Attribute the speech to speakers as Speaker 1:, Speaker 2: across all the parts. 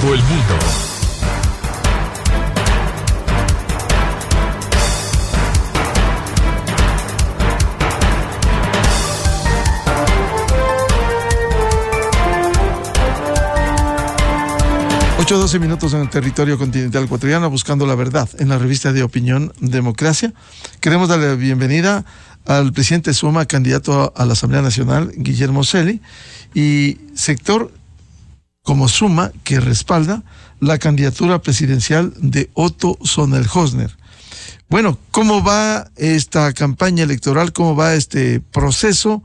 Speaker 1: todo el mundo.
Speaker 2: Ocho 12 minutos en el territorio continental ecuatoriano, buscando la verdad en la revista de opinión Democracia. Queremos darle la bienvenida al presidente Suma, candidato a la Asamblea Nacional, Guillermo Celi, y sector como Suma que respalda la candidatura presidencial de Otto Sonnenhösner. Bueno, ¿cómo va esta campaña electoral? ¿Cómo va este proceso?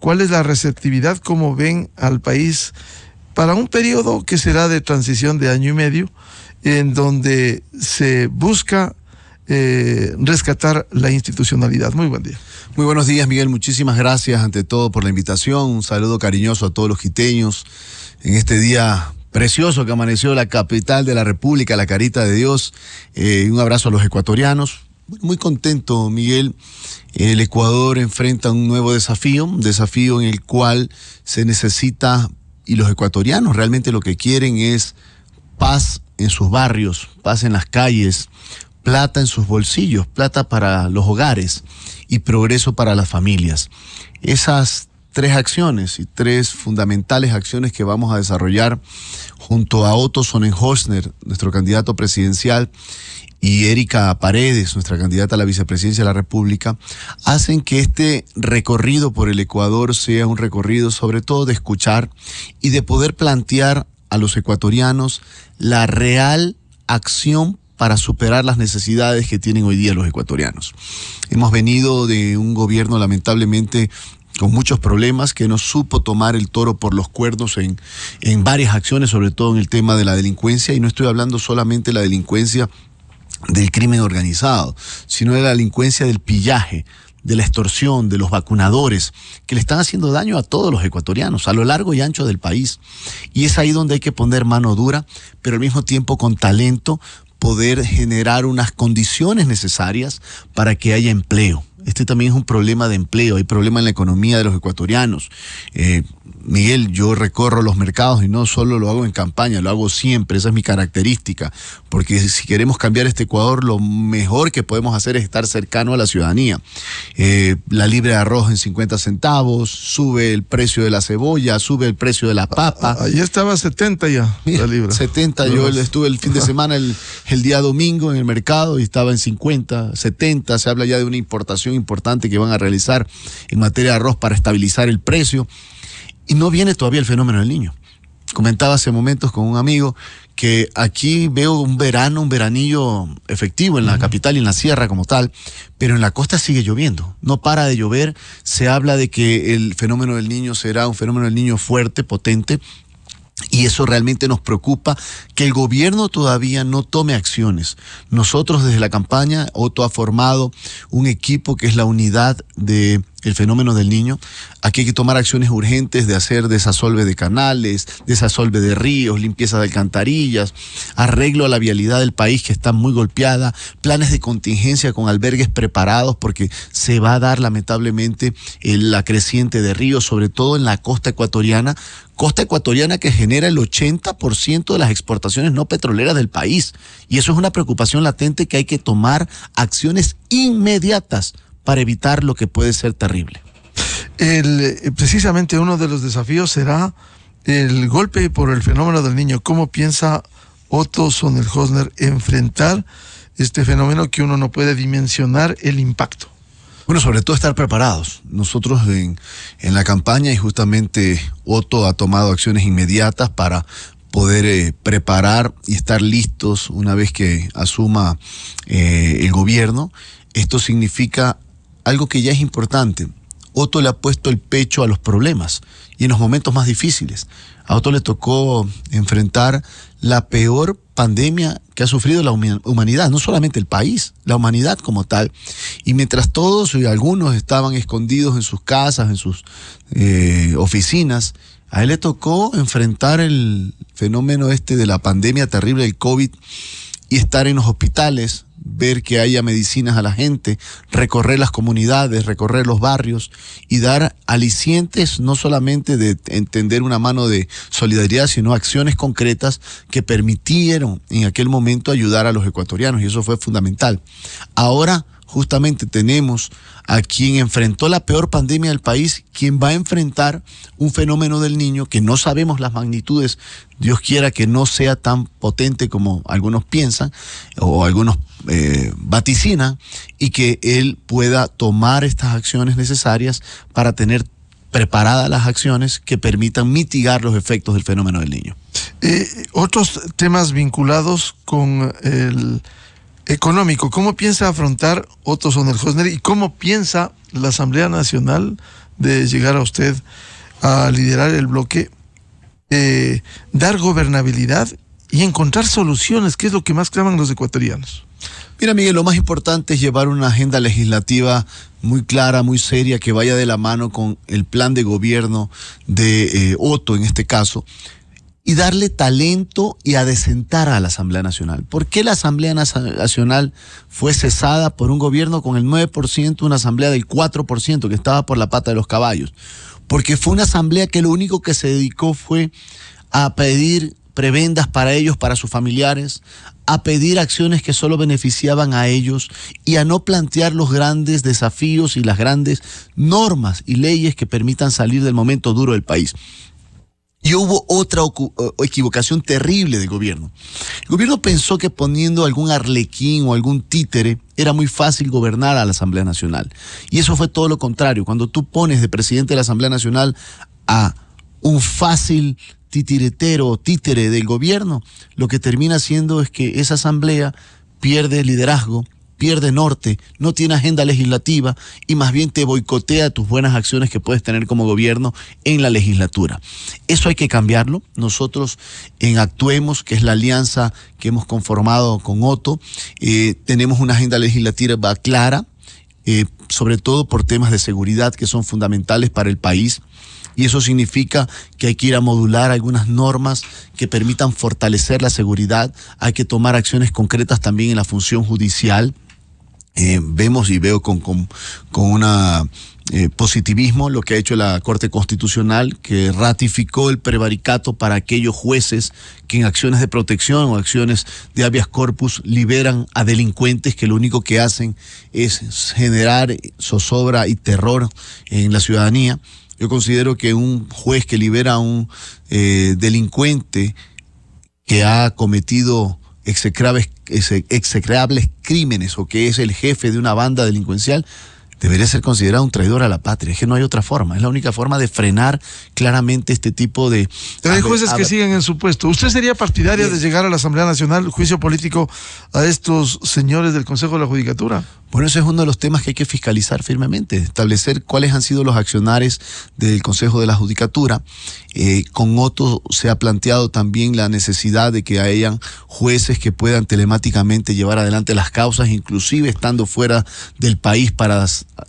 Speaker 2: ¿Cuál es la receptividad? ¿Cómo ven al país para un periodo que será de transición de año y medio, en donde se busca rescatar la institucionalidad? Muy buen día.
Speaker 3: Muy buenos días, Miguel. Muchísimas gracias ante todo por la invitación. Un saludo cariñoso a todos los quiteños en este día precioso que amaneció la capital de la República, la Carita de Dios. Un abrazo a los ecuatorianos. Muy contento, Miguel. El Ecuador enfrenta un nuevo desafío, un desafío en el cual se necesita, y los ecuatorianos realmente lo que quieren es paz en sus barrios, paz en las calles, plata en sus bolsillos, plata para los hogares y progreso para las familias. Esas tres acciones y tres fundamentales acciones que vamos a desarrollar junto a Otto Sonnenhösner, nuestro candidato presidencial, y Erika Paredes, nuestra candidata a la vicepresidencia de la República, hacen que este recorrido por el Ecuador sea un recorrido sobre todo de escuchar y de poder plantear a los ecuatorianos la real acción para superar las necesidades que tienen hoy día los ecuatorianos. Hemos venido de un gobierno lamentablemente con muchos problemas, que no supo tomar el toro por los cuernos en varias acciones, sobre todo en el tema de la delincuencia, y no estoy hablando solamente de la delincuencia del crimen organizado, sino de la delincuencia del pillaje, de la extorsión, de los vacunadores, que le están haciendo daño a todos los ecuatorianos, a lo largo y ancho del país. Y es ahí donde hay que poner mano dura, pero al mismo tiempo con talento, poder generar unas condiciones necesarias para que haya empleo. Este también es un problema de empleo, hay problema en la economía de los ecuatorianos. Miguel, yo recorro los mercados y no solo lo hago en campaña, lo hago siempre, esa es mi característica, porque si queremos cambiar este Ecuador, lo mejor que podemos hacer es estar cercano a la ciudadanía. La libra de arroz en 50 centavos, sube el precio de la cebolla, sube el precio de la papa.
Speaker 2: Ahí estaba 70 ya,
Speaker 3: mira,
Speaker 2: la libra.
Speaker 3: 70, yo estuve el fin de semana, el día domingo en el mercado y estaba en 50, 70, se habla ya de una importación importante que van a realizar en materia de arroz para estabilizar el precio. Y no viene todavía el fenómeno del Niño. Comentaba hace momentos con un amigo que aquí veo un veranillo efectivo en la capital y en la sierra como tal, pero en la costa sigue lloviendo. No para de llover. Se habla de que el fenómeno del Niño será un fenómeno del Niño fuerte, potente, y eso realmente nos preocupa, que el gobierno todavía no tome acciones. Nosotros desde la campaña, Otto ha formado un equipo que es la unidad del fenómeno del Niño. Aquí hay que tomar acciones urgentes de hacer desasolve de canales, desasolve de ríos, limpieza de alcantarillas, arreglo a la vialidad del país que está muy golpeada, planes de contingencia con albergues preparados porque se va a dar lamentablemente la creciente de ríos, sobre todo en la costa ecuatoriana que genera el 80% de las exportaciones no petroleras del país. Y eso es una preocupación latente que hay que tomar acciones inmediatas para evitar lo que puede ser terrible.
Speaker 2: Precisamente uno de los desafíos será el golpe por el fenómeno del Niño. ¿Cómo piensa Otto Sonnenhösner enfrentar este fenómeno que uno no puede dimensionar el impacto?
Speaker 3: Bueno, sobre todo estar preparados. Nosotros en la campaña, y justamente Otto ha tomado acciones inmediatas para poder preparar y estar listos una vez que asuma el gobierno. Esto significa algo que ya es importante. Otto le ha puesto el pecho a los problemas y en los momentos más difíciles. A Otto le tocó enfrentar la peor pandemia que ha sufrido la humanidad, no solamente el país, la humanidad como tal. Y mientras todos y algunos estaban escondidos en sus casas, en sus oficinas, a él le tocó enfrentar el fenómeno de la pandemia terrible del COVID y estar en los hospitales, ver que haya medicinas a la gente, recorrer las comunidades, recorrer los barrios y dar alicientes, no solamente de entender una mano de solidaridad, sino acciones concretas que permitieron en aquel momento ayudar a los ecuatorianos, y eso fue fundamental. Ahora justamente tenemos a quien enfrentó la peor pandemia del país, quien va a enfrentar un fenómeno del Niño que no sabemos las magnitudes. Dios quiera que no sea tan potente como algunos piensan o algunos vaticinan, y que él pueda tomar estas acciones necesarias para tener preparadas las acciones que permitan mitigar los efectos del fenómeno del Niño.
Speaker 2: Otros temas vinculados con el económico, ¿cómo piensa afrontar Otto Sonnenhösner y cómo piensa la Asamblea Nacional de llegar a usted a liderar el bloque, dar gobernabilidad y encontrar soluciones, que es lo que más claman los ecuatorianos?
Speaker 3: Mira, Miguel, lo más importante es llevar una agenda legislativa muy clara, muy seria, que vaya de la mano con el plan de gobierno de Otto en este caso, y darle talento y adecentar a la Asamblea Nacional. ¿Por qué la Asamblea Nacional fue cesada por un gobierno con el 9%, una asamblea del 4% que estaba por la pata de los caballos? Porque fue una asamblea que lo único que se dedicó fue a pedir prebendas para ellos, para sus familiares, a pedir acciones que solo beneficiaban a ellos y a no plantear los grandes desafíos y las grandes normas y leyes que permitan salir del momento duro del país. Y hubo otra equivocación terrible del gobierno. El gobierno pensó que poniendo algún arlequín o algún títere era muy fácil gobernar a la Asamblea Nacional. Y eso fue todo lo contrario. Cuando tú pones de presidente de la Asamblea Nacional a un fácil titiretero o títere del gobierno, lo que termina haciendo es que esa asamblea pierde liderazgo, pierde norte, no tiene agenda legislativa y más bien te boicotea tus buenas acciones que puedes tener como gobierno en la legislatura. Eso hay que cambiarlo. Nosotros en Actuemos, que es la alianza que hemos conformado con Otto, tenemos una agenda legislativa clara, sobre todo por temas de seguridad que son fundamentales para el país. Y eso significa que hay que ir a modular algunas normas que permitan fortalecer la seguridad. Hay que tomar acciones concretas también en la función judicial. Vemos y veo con una positivismo lo que ha hecho la Corte Constitucional, que ratificó el prevaricato para aquellos jueces que en acciones de protección o acciones de habeas corpus liberan a delincuentes que lo único que hacen es generar zozobra y terror en la ciudadanía. Yo considero que un juez que libera a un delincuente que ha cometido execrables crímenes o que es el jefe de una banda delincuencial debería ser considerado un traidor a la patria. Es que no hay otra forma. Es la única forma de frenar claramente este tipo de...
Speaker 2: Pero hay jueces que siguen en su puesto. ¿Usted sería partidaria de llegar a la Asamblea Nacional, juicio político, a estos señores del Consejo de la Judicatura?
Speaker 3: Bueno, ese es uno de los temas que hay que fiscalizar firmemente, establecer cuáles han sido los accionares del Consejo de la Judicatura. Con Otto se ha planteado también la necesidad de que hayan jueces que puedan telemáticamente llevar adelante las causas, inclusive estando fuera del país, para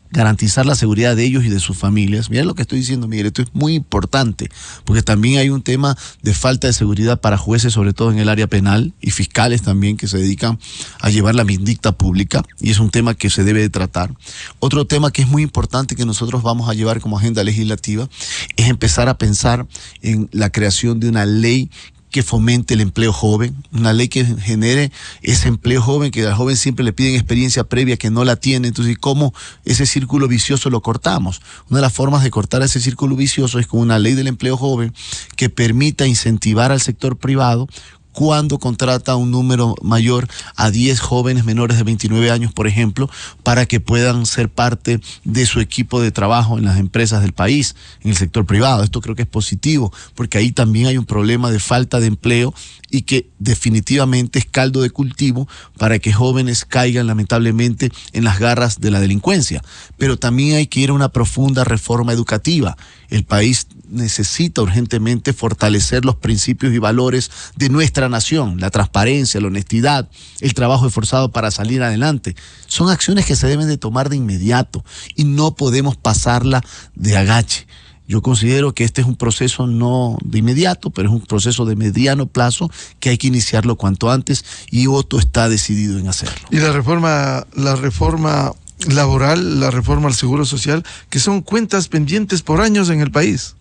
Speaker 3: garantizar la seguridad de ellos y de sus familias. Mira lo que estoy diciendo, Miguel, esto es muy importante, porque también hay un tema de falta de seguridad para jueces, sobre todo en el área penal, y fiscales también, que se dedican a llevar la vindicta pública, y es un tema que se debe de tratar. Otro tema que es muy importante que nosotros vamos a llevar como agenda legislativa es empezar a pensar en la creación de una ley que fomente el empleo joven, una ley que genere ese empleo joven, que al joven siempre le piden experiencia previa que no la tiene. Entonces, ¿cómo ese círculo vicioso lo cortamos? Una de las formas de cortar ese círculo vicioso es con una ley del empleo joven que permita incentivar al sector privado cuando contrata un número mayor a 10 jóvenes menores de 29 años, por ejemplo, para que puedan ser parte de su equipo de trabajo en las empresas del país, en el sector privado. Esto creo que es positivo, porque ahí también hay un problema de falta de empleo y que definitivamente es caldo de cultivo para que jóvenes caigan lamentablemente en las garras de la delincuencia. Pero también hay que ir a una profunda reforma educativa. El país necesita urgentemente fortalecer los principios y valores de nuestra nación, la transparencia, la honestidad, el trabajo esforzado para salir adelante. Son acciones que se deben de tomar de inmediato y no podemos pasarla de agache. Yo considero que este es un proceso no de inmediato, pero es un proceso de mediano plazo que hay que iniciarlo cuanto antes y Otto está decidido en hacerlo.
Speaker 2: Y la reforma laboral, la reforma al Seguro Social, que son cuentas pendientes por años en el país.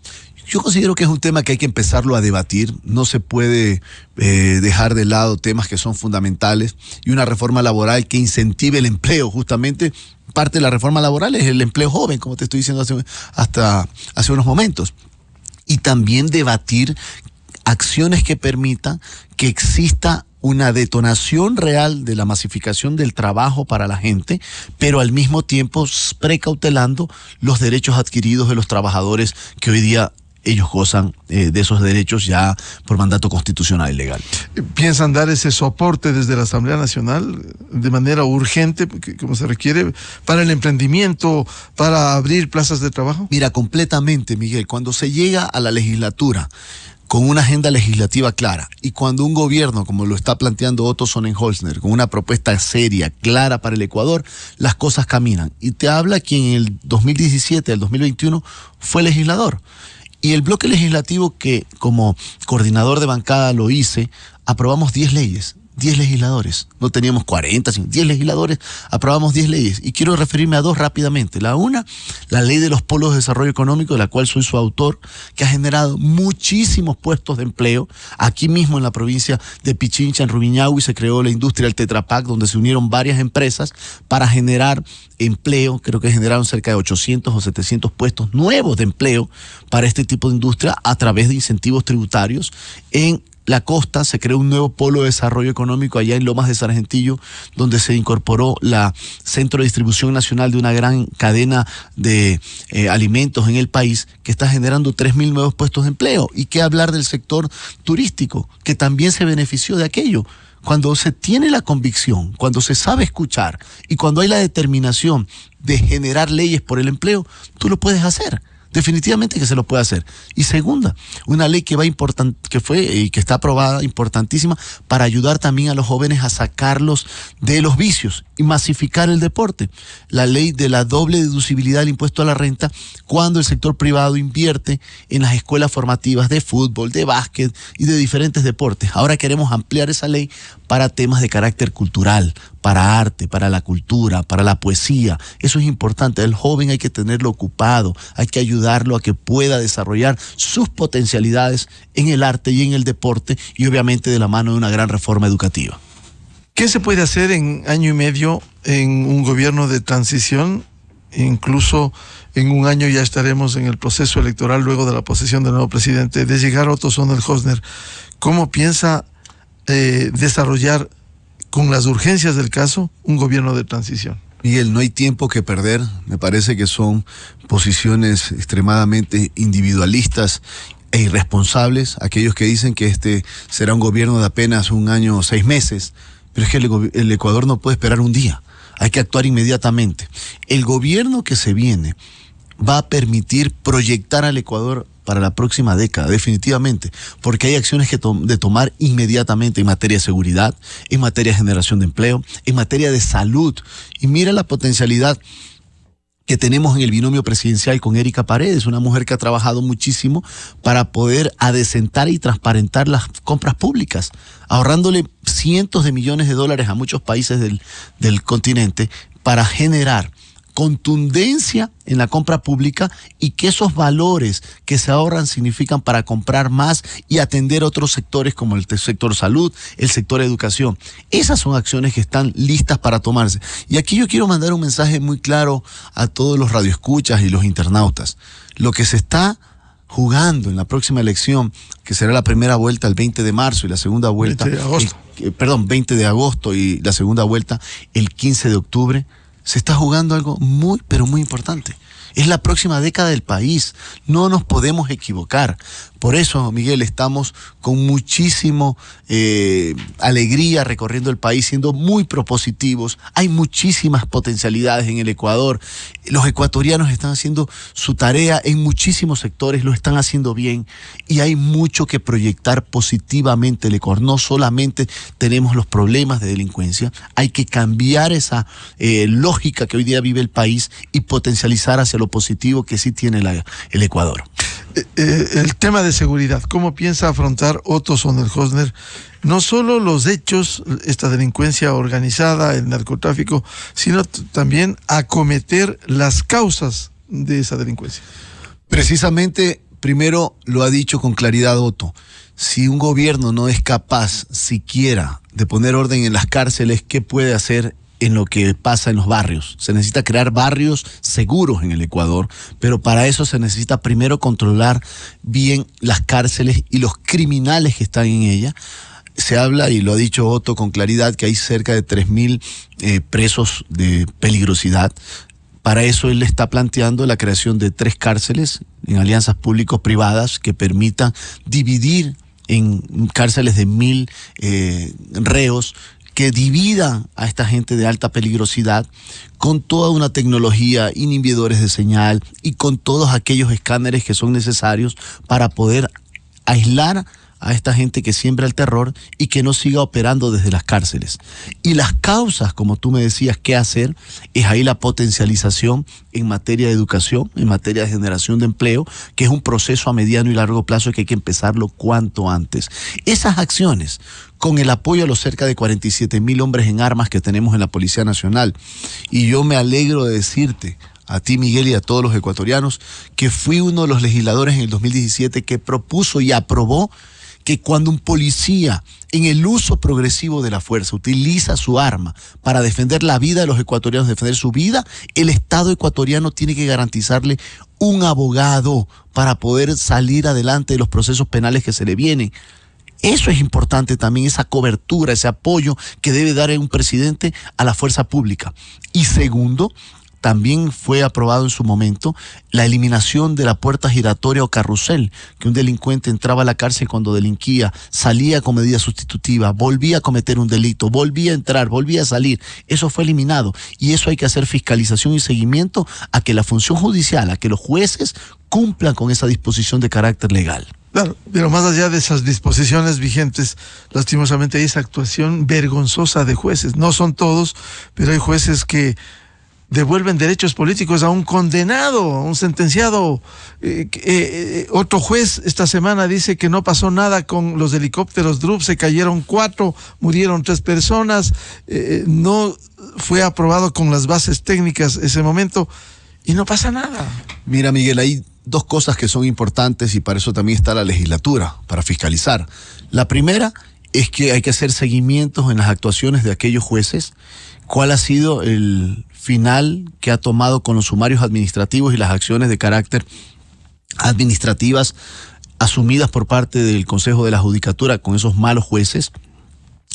Speaker 3: Yo considero que es un tema que hay que empezarlo a debatir. No se puede dejar de lado temas que son fundamentales y una reforma laboral que incentive el empleo. Justamente parte de la reforma laboral es el empleo joven, como te estoy diciendo hasta hace unos momentos. Y también debatir acciones que permitan que exista una detonación real de la masificación del trabajo para la gente, pero al mismo tiempo precautelando los derechos adquiridos de los trabajadores que hoy día ellos gozan de esos derechos ya por mandato constitucional y legal.
Speaker 2: ¿Piensan dar ese soporte desde la Asamblea Nacional de manera urgente, como se requiere, para el emprendimiento, para abrir plazas de trabajo?
Speaker 3: Mira, completamente, Miguel. Cuando se llega a la legislatura con una agenda legislativa clara y cuando un gobierno, como lo está planteando Otto Sonnenholzner, con una propuesta seria, clara para el Ecuador, las cosas caminan. Y te habla que en el 2017 al 2021 fue legislador. Y el bloque legislativo que como coordinador de bancada lo hice, aprobamos 10 leyes, 10 legisladores. No teníamos 40, sino 10 legisladores, aprobamos 10 leyes. Y quiero referirme a dos rápidamente. La una, la ley de los polos de desarrollo económico, de la cual soy su autor, que ha generado muchísimos puestos de empleo. Aquí mismo en la provincia de Pichincha, en Rumiñahui, se creó la industria del Tetra Pak, donde se unieron varias empresas para generar empleo. Creo que generaron cerca de 800 o 700 puestos nuevos de empleo para este tipo de industria a través de incentivos tributarios. En la costa se creó un nuevo polo de desarrollo económico allá en Lomas de Sargentillo, donde se incorporó la centro de distribución nacional de una gran cadena de alimentos en el país que está generando 3.000 nuevos puestos de empleo. Y qué hablar del sector turístico, que también se benefició de aquello. Cuando se tiene la convicción, cuando se sabe escuchar y cuando hay la determinación de generar leyes por el empleo, tú lo puedes hacer. Definitivamente que se lo puede hacer. Y segunda, una ley que fue y que está aprobada, importantísima, para ayudar también a los jóvenes a sacarlos de los vicios y masificar el deporte. La ley de la doble deducibilidad del impuesto a la renta cuando el sector privado invierte en las escuelas formativas de fútbol, de básquet y de diferentes deportes. Ahora queremos ampliar esa ley para temas de carácter cultural, para arte, para la cultura, para la poesía. Eso es importante. El joven hay que tenerlo ocupado, hay que ayudarlo a que pueda desarrollar sus potencialidades en el arte y en el deporte y obviamente de la mano de una gran reforma educativa.
Speaker 2: ¿Qué se puede hacer en año y medio en un gobierno de transición? Incluso en un año ya estaremos en el proceso electoral luego de la posesión del nuevo presidente. De llegar Otto Sonnenholzner, ¿cómo piensa desarrollar con las urgencias del caso un gobierno de transición?
Speaker 3: Miguel, no hay tiempo que perder. Me parece que son posiciones extremadamente individualistas e irresponsables aquellos que dicen que este será un gobierno de apenas 1 año o 6 meses. Pero es que el Ecuador no puede esperar un día. Hay que actuar inmediatamente. El gobierno que se viene va a permitir proyectar al Ecuador para la próxima década, definitivamente, porque hay acciones de tomar inmediatamente en materia de seguridad, en materia de generación de empleo, en materia de salud. Y mira la potencialidad que tenemos en el binomio presidencial con Erika Paredes, una mujer que ha trabajado muchísimo para poder adecentar y transparentar las compras públicas, ahorrándole cientos de millones de dólares a muchos países del continente para generar contundencia en la compra pública y que esos valores que se ahorran significan para comprar más y atender otros sectores como el sector salud, el sector educación. Esas son acciones que están listas para tomarse. Y aquí yo quiero mandar un mensaje muy claro a todos los radioescuchas y los internautas. Lo que se está jugando en la próxima elección, que será la primera vuelta el 20 de marzo y la segunda vuelta... 20 de agosto y la segunda vuelta el 15 de octubre, se está jugando algo muy, pero muy importante. Es la próxima década del país. No nos podemos equivocar. Por eso, Miguel, estamos con muchísimo alegría recorriendo el país, siendo muy propositivos. Hay muchísimas potencialidades en el Ecuador. Los ecuatorianos están haciendo su tarea en muchísimos sectores, lo están haciendo bien. Y hay mucho que proyectar positivamente el Ecuador. No solamente tenemos los problemas de delincuencia, hay que cambiar esa lógica lógica que hoy día vive el país y potencializar hacia lo positivo que sí tiene el Ecuador.
Speaker 2: El tema de seguridad, ¿cómo piensa afrontar Otto Sonnenhösner no solo los hechos, esta delincuencia organizada, el narcotráfico, sino también acometer las causas de esa delincuencia?
Speaker 3: Precisamente, primero lo ha dicho con claridad Otto, si un gobierno no es capaz siquiera de poner orden en las cárceles, ¿qué puede hacer en lo que pasa en los barrios? Se necesita crear barrios seguros en el Ecuador, pero para eso se necesita primero controlar bien las cárceles y los criminales que están en ellas. Se habla, y lo ha dicho Otto con claridad, que hay cerca de 3.000 presos de peligrosidad. Para eso él está planteando la creación de 3 cárceles en alianzas público-privadas que permitan dividir en cárceles de 1.000 reos, que dividan a esta gente de alta peligrosidad con toda una tecnología, inhibidores de señal y con todos aquellos escáneres que son necesarios para poder aislar a esta gente que siembra el terror y que no siga operando desde las cárceles. Y las causas, como tú me decías, ¿qué hacer? Es ahí la potencialización en materia de educación, en materia de generación de empleo, que es un proceso a mediano y largo plazo que hay que empezarlo cuanto antes. Esas acciones, con el apoyo a los cerca de 47.000 hombres en armas que tenemos en la Policía Nacional, y yo me alegro de decirte, a ti, Miguel, y a todos los ecuatorianos, que fui uno de los legisladores en el 2017 que propuso y aprobó que cuando un policía en el uso progresivo de la fuerza utiliza su arma para defender la vida de los ecuatorianos, defender su vida, el Estado ecuatoriano tiene que garantizarle un abogado para poder salir adelante de los procesos penales que se le vienen. Eso es importante también, esa cobertura, ese apoyo que debe dar un presidente a la fuerza pública. Y segundo, también fue aprobado en su momento la eliminación de la puerta giratoria o carrusel, que un delincuente entraba a la cárcel cuando delinquía, salía con medida sustitutiva, volvía a cometer un delito, volvía a entrar, volvía a salir. Eso fue eliminado y eso hay que hacer fiscalización y seguimiento a que la función judicial, a que los jueces cumplan con esa disposición de carácter legal.
Speaker 2: Claro, pero más allá de esas disposiciones vigentes, lastimosamente hay esa actuación vergonzosa de jueces. No son todos, pero hay jueces que devuelven derechos políticos a un condenado, a un sentenciado. Otro juez esta semana dice que no pasó nada con los helicópteros Drup, se cayeron 4, murieron 3 personas, no fue aprobado con las bases técnicas ese momento y no pasa nada.
Speaker 3: Mira, Miguel, hay 2 cosas que son importantes y para eso también está la legislatura, para fiscalizar. La primera es que hay que hacer seguimientos en las actuaciones de aquellos jueces. ¿Cuál ha sido el final que ha tomado con los sumarios administrativos y las acciones de carácter administrativas asumidas por parte del Consejo de la Judicatura con esos malos jueces?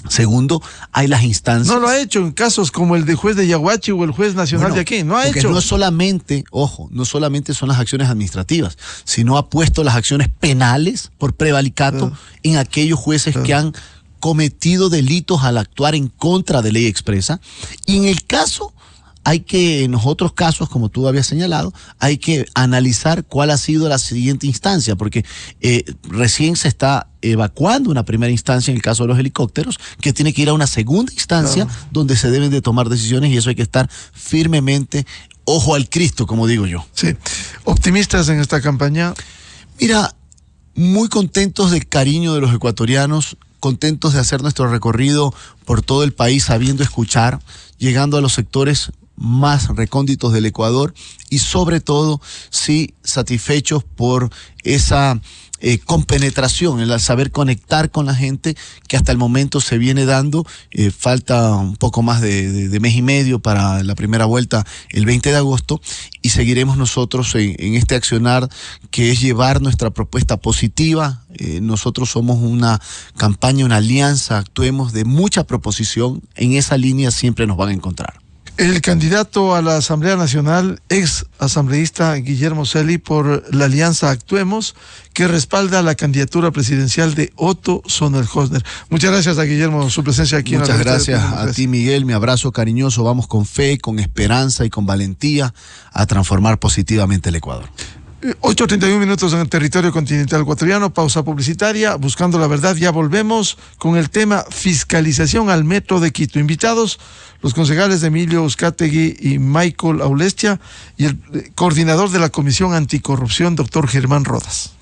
Speaker 3: Segundo, hay las instancias.
Speaker 2: No lo ha hecho en casos como el de juez de Yaguachi o el juez nacional de aquí. No ha hecho.
Speaker 3: No solamente, ojo, no solamente son las acciones administrativas, sino ha puesto las acciones penales por prevaricato en aquellos jueces que han cometido delitos al actuar en contra de ley expresa. Y en el caso, en los otros casos, como tú habías señalado, hay que analizar cuál ha sido la siguiente instancia, porque recién se está evacuando una primera instancia en el caso de los helicópteros, que tiene que ir a una segunda instancia donde se deben de tomar decisiones y eso hay que estar firmemente, ojo al Cristo, como digo yo.
Speaker 2: Sí. ¿Optimistas en esta campaña?
Speaker 3: Mira, muy contentos del cariño de los ecuatorianos, contentos de hacer nuestro recorrido por todo el país, sabiendo escuchar, llegando a los sectores más recónditos del Ecuador y sobre todo, sí, satisfechos por esa compenetración, el saber conectar con la gente que hasta el momento se viene dando. Falta un poco más de mes y medio para la primera vuelta el 20 de agosto y seguiremos nosotros en este accionar que es llevar nuestra propuesta positiva. Nosotros somos una campaña, una alianza, actuemos de mucha proposición. En esa línea siempre nos van a encontrar.
Speaker 2: El candidato a la Asamblea Nacional, ex asambleísta Guillermo Celi, por la alianza Actuemos, que respalda la candidatura presidencial de Otto Sonnenhösner. Muchas gracias a Guillermo, su presencia aquí.
Speaker 3: Muchas gracias a ti, Miguel, mi abrazo cariñoso. Vamos con fe, con esperanza y con valentía a transformar positivamente el Ecuador.
Speaker 2: 8:31 minutos en el territorio continental ecuatoriano, pausa publicitaria, buscando la verdad, ya volvemos con el tema fiscalización al Metro de Quito. Invitados los concejales Emilio Uzcategui y Michael Aulestia y el coordinador de la Comisión Anticorrupción, doctor Germán Rodas.